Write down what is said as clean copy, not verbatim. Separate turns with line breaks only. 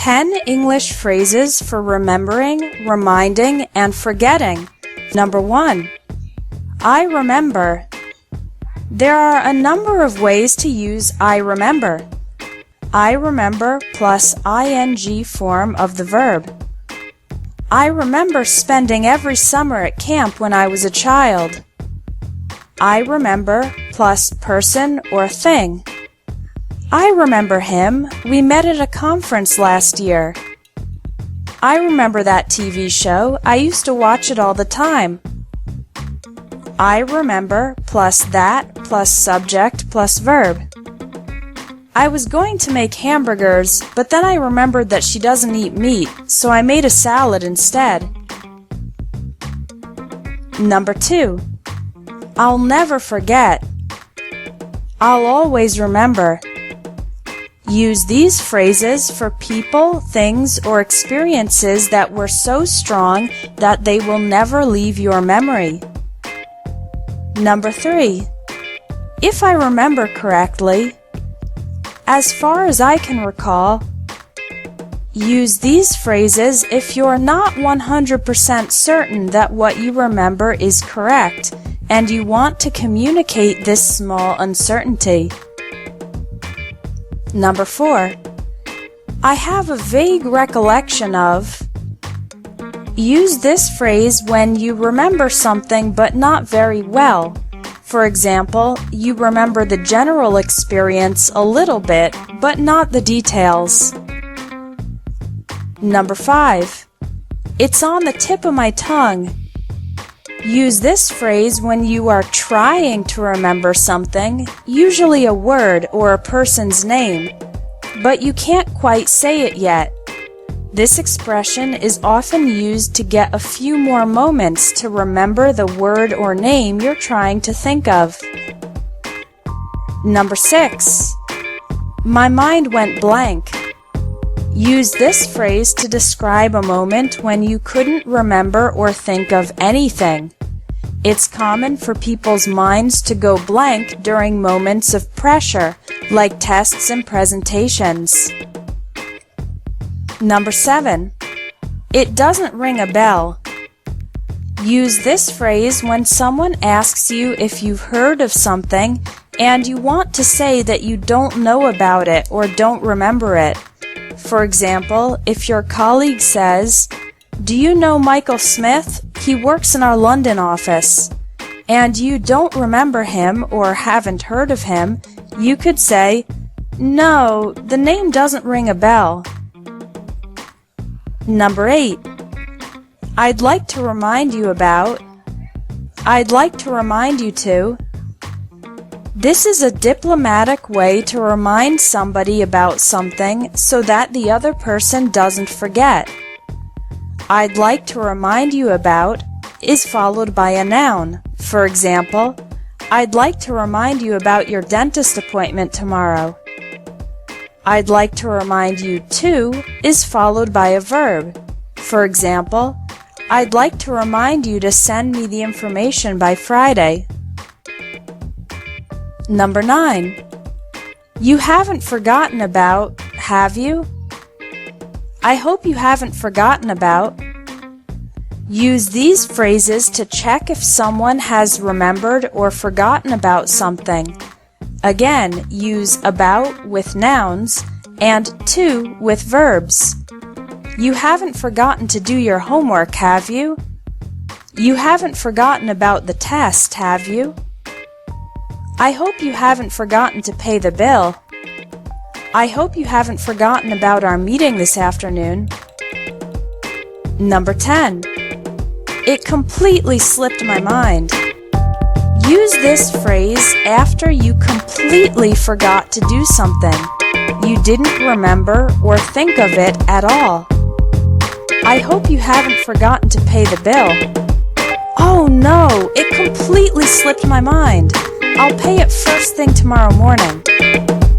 10 English phrases for remembering, reminding, and forgetting. Number 1. I remember. There are a number of ways to use I remember. I remember plus ing form of the verb. I remember spending every summer at camp when I was a child. I remember plus person or thing. I remember him. We met at a conference last year. I remember that TV show. I used to watch it all the time. I remember plus that plus subject plus verb. I was going to make hamburgers, but then I remembered that she doesn't eat meat, so I made a salad instead. Number 2. I'll never forget. I'll always remember. Use these phrases for people, things, or experiences that were so strong that they will never leave your memory. Number 3. If I remember correctly, as far as I can recall. Use these phrases if you're not 100% certain that what you remember is correct and you want to communicate this small uncertainty. Number 4. I have a vague recollection of. Use this phrase when you remember something but not very well. For example, you remember the general experience a little bit, but not the details. Number 5. It's on the tip of my tongue. Use this phrase when you are trying to remember something, usually a word or a person's name, but you can't quite say it yet. This expression is often used to get a few more moments to remember the word or name you're trying to think of. Number 6. My mind went blank. Use this phrase to describe a moment when you couldn't remember or think of anything. It's common for people's minds to go blank during moments of pressure, like tests and presentations. Number 7. It doesn't ring a bell. Use this phrase when someone asks you if you've heard of something and you want to say that you don't know about it or don't remember it. For example, if your colleague says, "Do you know Michael Smith? He works in our London office," and you don't remember him or haven't heard of him, you could say, "No, the name doesn't ring a bell." Number 8. I'd like to remind you about. I'd like to remind you to. This is a diplomatic way to remind somebody about something so that the other person doesn't forget. I'd like to remind you about is followed by a noun. For example, I'd like to remind you about your dentist appointment tomorrow. I'd like to remind you to is followed by a verb. For example, I'd like to remind you to send me the information by Friday. Number 9. You haven't forgotten about, have you? I hope you haven't forgotten about. Use these phrases to check if someone has remembered or forgotten about something. Again, use about with nouns and to with verbs. You haven't forgotten to do your homework, have you? You haven't forgotten about the test, have you? I hope you haven't forgotten to pay the bill. I hope you haven't forgotten about our meeting this afternoon. Number 10. It completely slipped my mind. Use this phrase after you completely forgot to do something. You didn't remember or think of it at all. I hope you haven't forgotten to pay the bill. Oh no, it completely slipped my mind. I'll pay it first thing tomorrow morning.